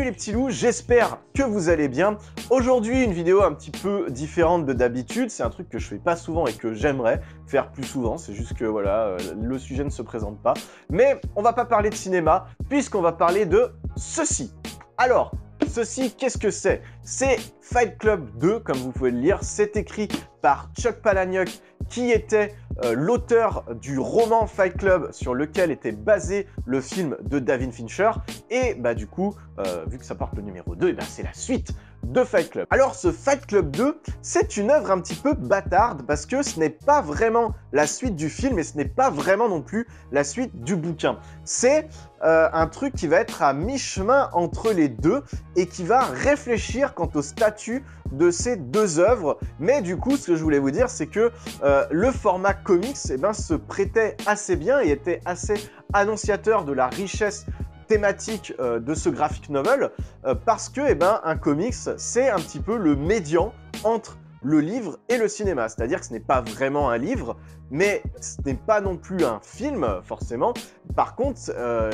Salut les petits loups, j'espère que vous allez bien. Aujourd'hui, une vidéo un petit peu différente de d'habitude. C'est un truc que je fais pas souvent et que j'aimerais faire plus souvent. C'est juste que voilà, le sujet ne se présente pas. Mais on va pas parler de cinéma, puisqu'on va parler de ceci. Alors, ceci, qu'est-ce que c'est? C'est Fight Club 2, comme vous pouvez le lire. C'est écrit par Chuck Palahniuk, qui était l'auteur du roman Fight Club sur lequel était basé le film de David Fincher. Et bah du coup, vu que ça porte le numéro 2, et ben c'est la suite de Fight Club. Alors ce Fight Club 2, c'est une œuvre un petit peu bâtarde parce que ce n'est pas vraiment la suite du film et ce n'est pas vraiment non plus la suite du bouquin. C'est un truc qui va être à mi-chemin entre les deux et qui va réfléchir quant au statut de ces deux œuvres. Mais du coup, ce que je voulais vous dire, c'est que le format comics se prêtait assez bien et était assez annonciateur de la richesse thématique de ce graphic novel parce que un comics, c'est un petit peu le médian entre le livre et le cinéma. C'est-à-dire que ce n'est pas vraiment un livre, mais ce n'est pas non plus un film, forcément. Par contre,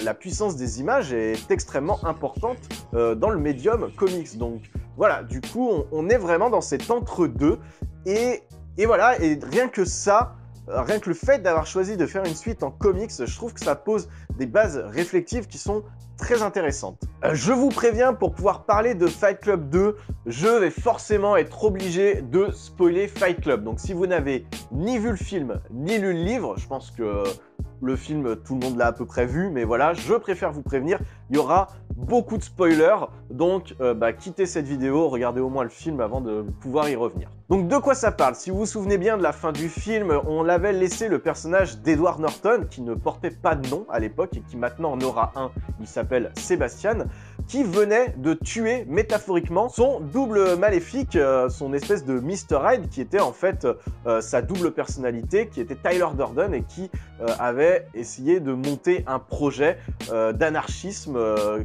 la puissance des images est extrêmement importante dans le médium comics. Donc voilà, du coup, on est vraiment dans cet entre-deux. Et voilà, et rien que ça, rien que le fait d'avoir choisi de faire une suite en comics, je trouve que ça pose des bases réflexives qui sont très intéressantes. Je vous préviens, pour pouvoir parler de Fight Club 2, je vais forcément être obligé de spoiler Fight Club. Donc si vous n'avez ni vu le film, ni lu le livre, je pense que le film, tout le monde l'a à peu près vu, mais voilà, je préfère vous prévenir, il y aura beaucoup de spoilers, donc quittez cette vidéo, regardez au moins le film avant de pouvoir y revenir. Donc de quoi ça parle? Si vous vous souvenez bien de la fin du film, on avait laissé le personnage d'Edward Norton, qui ne portait pas de nom à l'époque et qui maintenant en aura un, il s'appelle Sebastian, qui venait de tuer métaphoriquement son double maléfique, son espèce de Mr. Hyde, qui était en fait sa double personnalité, qui était Tyler Durden et qui avait essayé de monter un projet d'anarchisme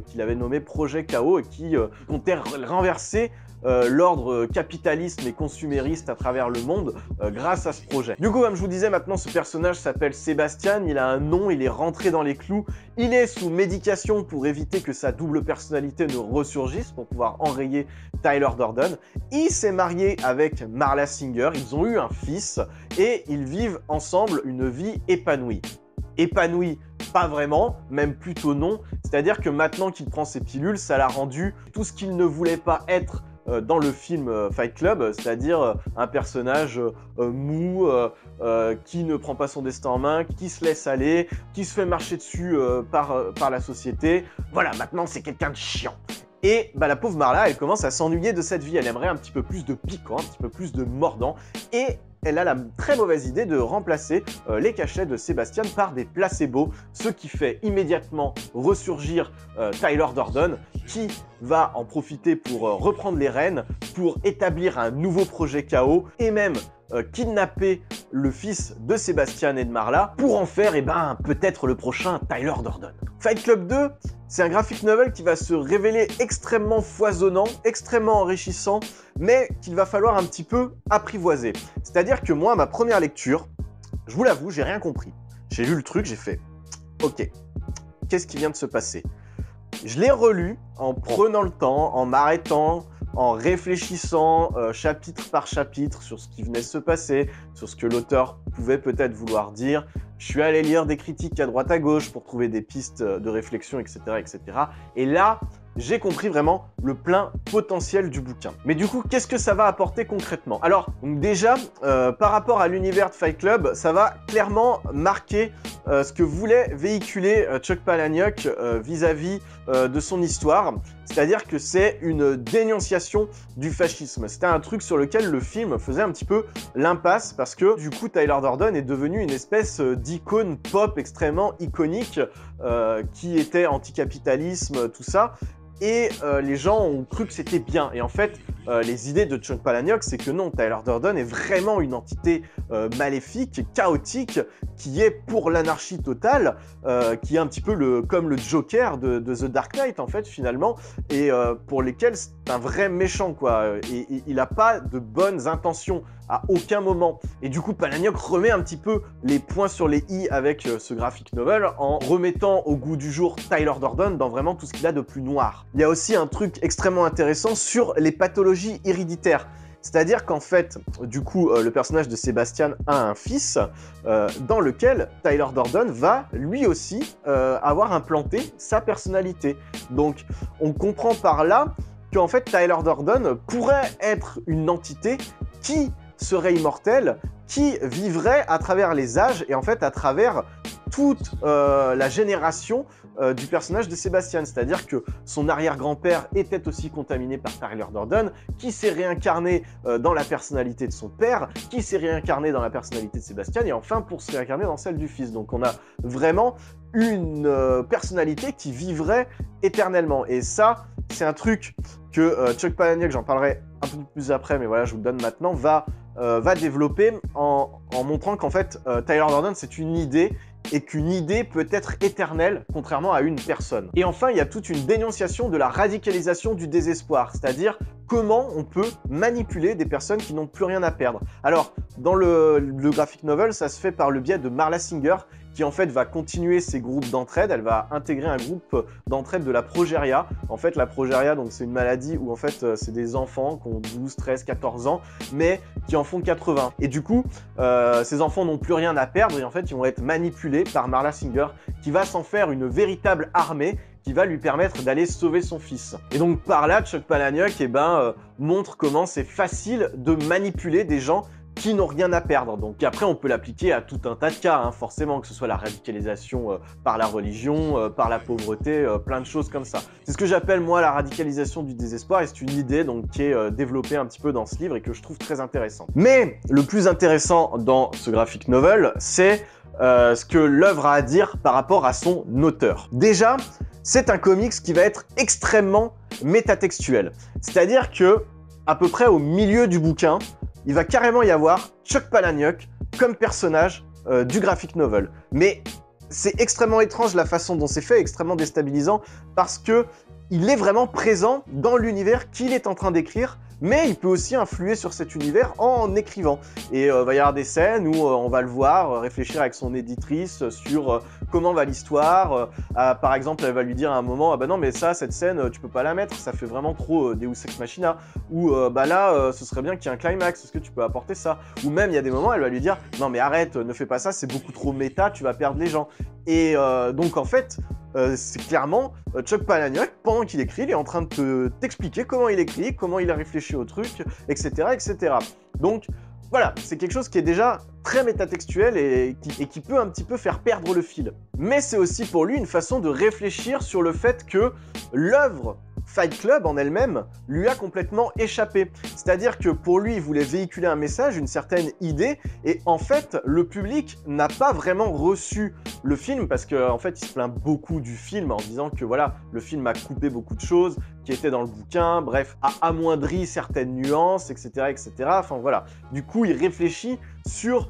qu'il avait nommé Projet Chaos et qui comptait renverser l'ordre capitaliste et consumériste à travers le monde grâce à ce projet. Du coup, comme je vous disais, maintenant ce personnage s'appelle Sebastian, il a un nom, il est rentré dans les clous, il est sous médication pour éviter que sa double personnalité ne ressurgisse, pour pouvoir enrayer Tyler Durden. Il s'est marié avec Marla Singer, ils ont eu un fils et ils vivent ensemble une vie épanouie. Épanouie, pas vraiment, même plutôt non, c'est-à-dire que maintenant qu'il prend ses pilules, ça l'a rendu tout ce qu'il ne voulait pas être dans le film Fight Club, c'est-à-dire un personnage mou, qui ne prend pas son destin en main, qui se laisse aller, qui se fait marcher dessus par la société. Voilà, maintenant c'est quelqu'un de chiant. Et la pauvre Marla, elle commence à s'ennuyer de cette vie, elle aimerait un petit peu plus de piquant, un petit peu plus de mordant, et elle a la très mauvaise idée de remplacer les cachets de Sebastian par des placebos, ce qui fait immédiatement ressurgir Tyler Durden, qui va en profiter pour reprendre les rênes, pour établir un nouveau projet chaos, et même kidnapper le fils de Sebastian et de Marla, pour en faire peut-être le prochain Tyler Durden. Fight Club 2, c'est un graphic novel qui va se révéler extrêmement foisonnant, extrêmement enrichissant, mais qu'il va falloir un petit peu apprivoiser. C'est-à-dire que moi, ma première lecture, je vous l'avoue, j'ai rien compris. J'ai lu le truc, j'ai fait « Ok, qu'est-ce qui vient de se passer ?» Je l'ai relu en prenant le temps, en m'arrêtant, en réfléchissant chapitre par chapitre sur ce qui venait de se passer, sur ce que l'auteur pouvait peut-être vouloir dire. Je suis allé lire des critiques à droite à gauche pour trouver des pistes de réflexion, etc., etc. Et là, j'ai compris vraiment le plein potentiel du bouquin. Mais du coup, qu'est-ce que ça va apporter concrètement? Alors, déjà, par rapport à l'univers de Fight Club, ça va clairement marquer ce que voulait véhiculer Chuck Palahniuk vis-à-vis de son histoire. C'est-à-dire que c'est une dénonciation du fascisme. C'était un truc sur lequel le film faisait un petit peu l'impasse parce que du coup Tyler Durden est devenu une espèce d'icône pop extrêmement iconique qui était anticapitalisme, tout ça. Et les gens ont cru que c'était bien. Et en fait, les idées de Chuck Palahniuk, c'est que non, Tyler Durden est vraiment une entité maléfique, chaotique, qui est pour l'anarchie totale, qui est un petit peu comme le Joker de The Dark Knight, en fait, finalement, et pour lesquels c'est un vrai méchant, quoi. Et il n'a pas de bonnes intentions à aucun moment. Et du coup, Palahniuk remet un petit peu les points sur les i avec ce graphic novel en remettant au goût du jour Tyler Durden dans vraiment tout ce qu'il a de plus noir. Il y a aussi un truc extrêmement intéressant sur les pathologies héréditaires. C'est-à-dire qu'en fait, du coup, le personnage de Sebastian a un fils dans lequel Tyler Durden va lui aussi avoir implanté sa personnalité. Donc, on comprend par là qu'en fait, Tyler Durden pourrait être une entité qui serait immortelle, qui vivrait à travers les âges et en fait à travers toute la génération du personnage de Sebastian. C'est-à-dire que son arrière-grand-père était aussi contaminé par Tyler Durden, qui s'est réincarné dans la personnalité de son père, qui s'est réincarné dans la personnalité de Sebastian, et enfin pour se réincarner dans celle du fils. Donc on a vraiment une personnalité qui vivrait éternellement. Et ça, c'est un truc que Chuck Palahniuk, j'en parlerai un peu plus après, mais voilà, je vous le donne maintenant, va développer en montrant qu'en fait, Tyler Durden, c'est une idée et qu'une idée peut être éternelle, contrairement à une personne. Et enfin, il y a toute une dénonciation de la radicalisation du désespoir, c'est-à-dire comment on peut manipuler des personnes qui n'ont plus rien à perdre. Alors, dans le graphic novel, ça se fait par le biais de Marla Singer, qui en fait va continuer ses groupes d'entraide. Elle va intégrer un groupe d'entraide de la progéria. En fait, la progéria, donc c'est une maladie où en fait c'est des enfants qui ont 12, 13, 14 ans, mais qui en font 80. Et du coup, ces enfants n'ont plus rien à perdre et en fait ils vont être manipulés par Marla Singer, qui va s'en faire une véritable armée qui va lui permettre d'aller sauver son fils. Et donc par là, Chuck Palahniuk montre comment c'est facile de manipuler des gens qui n'ont rien à perdre. Donc après, on peut l'appliquer à tout un tas de cas, hein, forcément, que ce soit la radicalisation par la religion, par la pauvreté, plein de choses comme ça. C'est ce que j'appelle, moi, la radicalisation du désespoir, et c'est une idée donc, qui est développée un petit peu dans ce livre et que je trouve très intéressante. Mais le plus intéressant dans ce graphic novel, c'est ce que l'œuvre a à dire par rapport à son auteur. Déjà, c'est un comics qui va être extrêmement métatextuel. C'est-à-dire que, à peu près au milieu du bouquin, il va carrément y avoir Chuck Palahniuk comme personnage du graphic novel. Mais c'est extrêmement étrange la façon dont c'est fait, extrêmement déstabilisant, parce que il est vraiment présent dans l'univers qu'il est en train d'écrire, mais il peut aussi influer sur cet univers en écrivant. Et il va y avoir des scènes où on va le voir réfléchir avec son éditrice sur comment va l'histoire. Par exemple, elle va lui dire à un moment, ah bah non mais ça, cette scène, tu peux pas la mettre, ça fait vraiment trop Deus Ex Machina. Ou bah là, ce serait bien qu'il y ait un climax, est-ce que tu peux apporter ça? Ou même, il y a des moments, elle va lui dire, non mais arrête, ne fais pas ça, c'est beaucoup trop méta, tu vas perdre les gens. Et donc en fait, c'est clairement Chuck Palahniuk, pendant qu'il écrit, il est en train de t'expliquer comment il écrit, comment il a réfléchi au truc, etc. etc. Donc voilà, c'est quelque chose qui est déjà très métatextuel et qui peut un petit peu faire perdre le fil. Mais c'est aussi pour lui une façon de réfléchir sur le fait que l'œuvre Fight Club en elle-même lui a complètement échappé. C'est-à-dire que pour lui, il voulait véhiculer un message, une certaine idée, et en fait, le public n'a pas vraiment reçu le film parce qu'en fait, il se plaint beaucoup du film en disant que voilà, le film a coupé beaucoup de choses qui étaient dans le bouquin, bref, a amoindri certaines nuances, etc., etc. Enfin voilà. Du coup, il réfléchit sur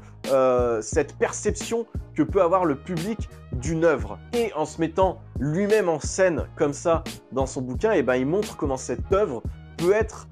cette perception que peut avoir le public d'une œuvre. Et en se mettant lui-même en scène comme ça dans son bouquin, et ben, il montre comment cette œuvre peut être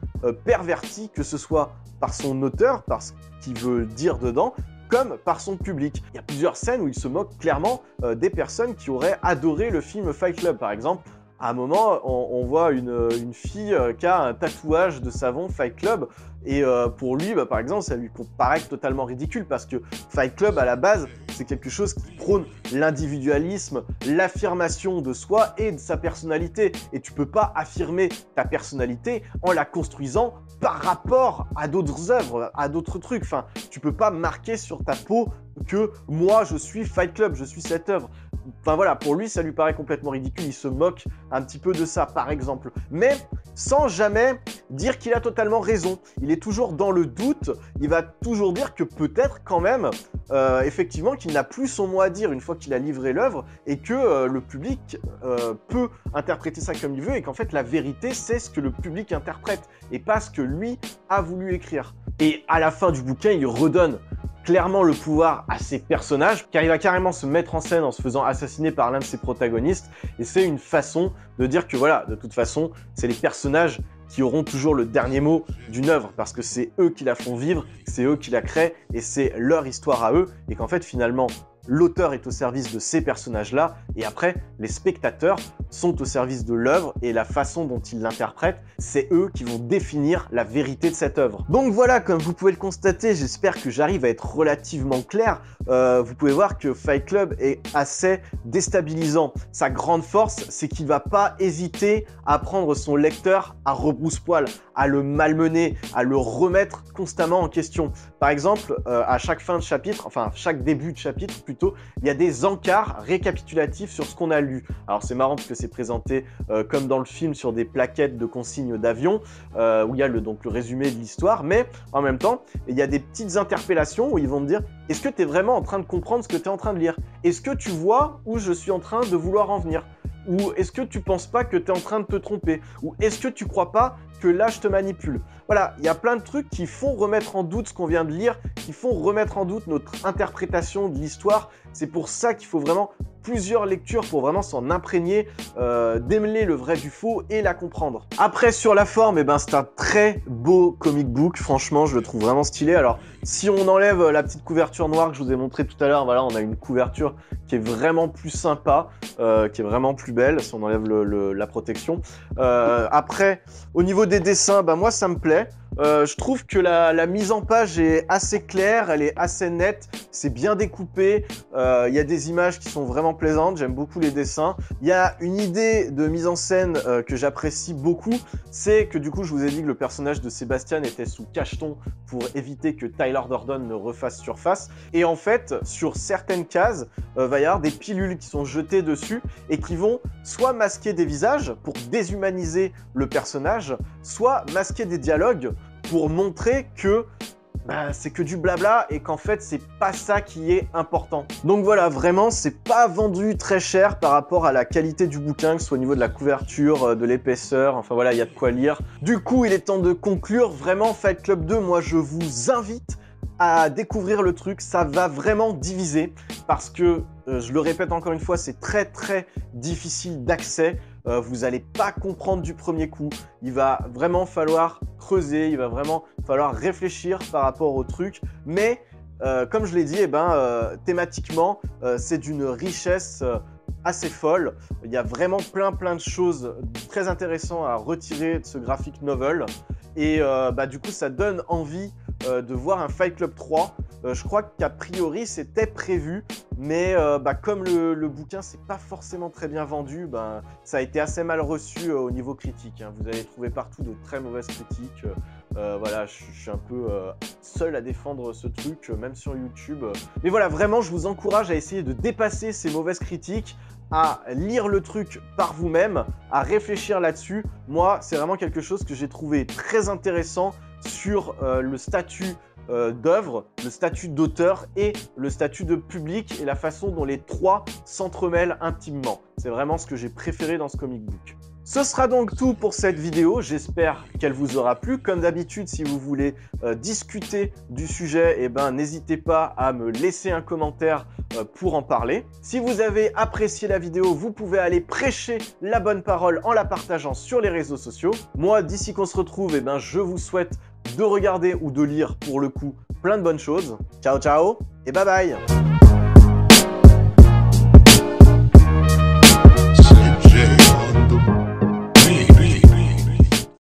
pervertie, que ce soit par son auteur, par ce qu'il veut dire dedans, comme par son public. Il y a plusieurs scènes où il se moque clairement des personnes qui auraient adoré le film Fight Club, par exemple. À un moment, on voit une fille qui a un tatouage de savon Fight Club et pour lui, bah, par exemple, ça lui paraît totalement ridicule parce que Fight Club, à la base, c'est quelque chose qui prône l'individualisme, l'affirmation de soi et de sa personnalité. Et tu peux pas affirmer ta personnalité en la construisant par rapport à d'autres œuvres, à d'autres trucs. Enfin, tu peux pas marquer sur ta peau que moi, je suis Fight Club, je suis cette œuvre. Enfin voilà, pour lui, ça lui paraît complètement ridicule, il se moque un petit peu de ça, par exemple. Mais sans jamais dire qu'il a totalement raison. Il est toujours dans le doute, il va toujours dire que peut-être quand même, effectivement, qu'il n'a plus son mot à dire une fois qu'il a livré l'œuvre et que le public peut interpréter ça comme il veut et qu'en fait, la vérité, c'est ce que le public interprète et pas ce que lui a voulu écrire. Et à la fin du bouquin, il redonne clairement le pouvoir à ses personnages, car il va carrément se mettre en scène en se faisant assassiner par l'un de ses protagonistes, et c'est une façon de dire que voilà, de toute façon, c'est les personnages qui auront toujours le dernier mot d'une œuvre, parce que c'est eux qui la font vivre, c'est eux qui la créent, et c'est leur histoire à eux, et qu'en fait, finalement, l'auteur est au service de ces personnages-là, et après, les spectateurs sont au service de l'œuvre, et la façon dont ils l'interprètent, c'est eux qui vont définir la vérité de cette œuvre. Donc voilà, comme vous pouvez le constater, j'espère que j'arrive à être relativement clair. Vous pouvez voir que Fight Club est assez déstabilisant. Sa grande force, c'est qu'il va pas hésiter à prendre son lecteur à rebrousse-poil, à le malmener, à le remettre constamment en question. Par exemple, à chaque fin de chapitre, enfin chaque début de chapitre plutôt, il y a des encarts récapitulatifs sur ce qu'on a lu. Alors c'est marrant parce que c'est présenté comme dans le film sur des plaquettes de consignes d'avion, où il y a donc le résumé de l'histoire, mais en même temps, il y a des petites interpellations où ils vont me dire « Est-ce que tu es vraiment en train de comprendre ce que tu es en train de lire? Est-ce que tu vois où je suis en train de vouloir en venir ? Ou est-ce que tu penses pas que tu es en train de te tromper? Ou est-ce que tu crois pas que là je te manipule ?» Voilà, il y a plein de trucs qui font remettre en doute ce qu'on vient de lire, qui font remettre en doute notre interprétation de l'histoire. C'est pour ça qu'il faut vraiment plusieurs lectures pour vraiment s'en imprégner, démêler le vrai du faux et la comprendre. Après, sur la forme, eh ben, c'est un très beau comic book. Franchement, je le trouve vraiment stylé. Alors, si on enlève la petite couverture noire que je vous ai montré tout à l'heure, voilà, on a une couverture qui est vraiment plus sympa, qui est vraiment plus belle, si on enlève la protection. Après, au niveau des dessins, bah, moi, ça me plaît. Je trouve que la mise en page est assez claire, elle est assez nette, c'est bien découpé, il y a des images qui sont vraiment plaisantes, j'aime beaucoup les dessins. Il y a une idée de mise en scène que j'apprécie beaucoup, c'est que du coup je vous ai dit que le personnage de Sébastien était sous cacheton pour éviter que Tyler Durden ne refasse surface. Et en fait, sur certaines cases, va y avoir des pilules qui sont jetées dessus et qui vont soit masquer des visages pour déshumaniser le personnage, soit masquer des dialogues pour montrer que c'est que du blabla et qu'en fait c'est pas ça qui est important. Donc voilà, vraiment c'est pas vendu très cher par rapport à la qualité du bouquin, que ce soit au niveau de la couverture, de l'épaisseur, enfin voilà, il y a de quoi lire. Du coup, il est temps de conclure. Vraiment, Fight Club 2, moi je vous invite à découvrir le truc, ça va vraiment diviser parce que, je le répète encore une fois, c'est très très difficile d'accès. Vous n'allez pas comprendre du premier coup. Il va vraiment falloir creuser, il va vraiment falloir réfléchir par rapport au truc. Mais comme je l'ai dit, thématiquement, c'est d'une richesse assez folle. Il y a vraiment plein de choses très intéressantes à retirer de ce graphic novel. Et du coup, ça donne envie de voir un Fight Club 3. Je crois qu'a priori c'était prévu, mais comme le bouquin c'est pas forcément très bien vendu, ça a été assez mal reçu au niveau critique, hein. Vous allez trouver partout de très mauvaises critiques. Voilà, je suis un peu seul à défendre ce truc, même sur YouTube. Mais voilà, vraiment, je vous encourage à essayer de dépasser ces mauvaises critiques, à lire le truc par vous-même, à réfléchir là-dessus. Moi, c'est vraiment quelque chose que j'ai trouvé très intéressant sur le statut d'œuvre, le statut d'auteur et le statut de public et la façon dont les trois s'entremêlent intimement. C'est vraiment ce que j'ai préféré dans ce comic book. Ce sera donc tout pour cette vidéo, j'espère qu'elle vous aura plu. Comme d'habitude, si vous voulez discuter du sujet, n'hésitez pas à me laisser un commentaire pour en parler. Si vous avez apprécié la vidéo, vous pouvez aller prêcher la bonne parole en la partageant sur les réseaux sociaux. Moi, d'ici qu'on se retrouve, je vous souhaite de regarder ou de lire, pour le coup, plein de bonnes choses. Ciao, ciao et bye bye!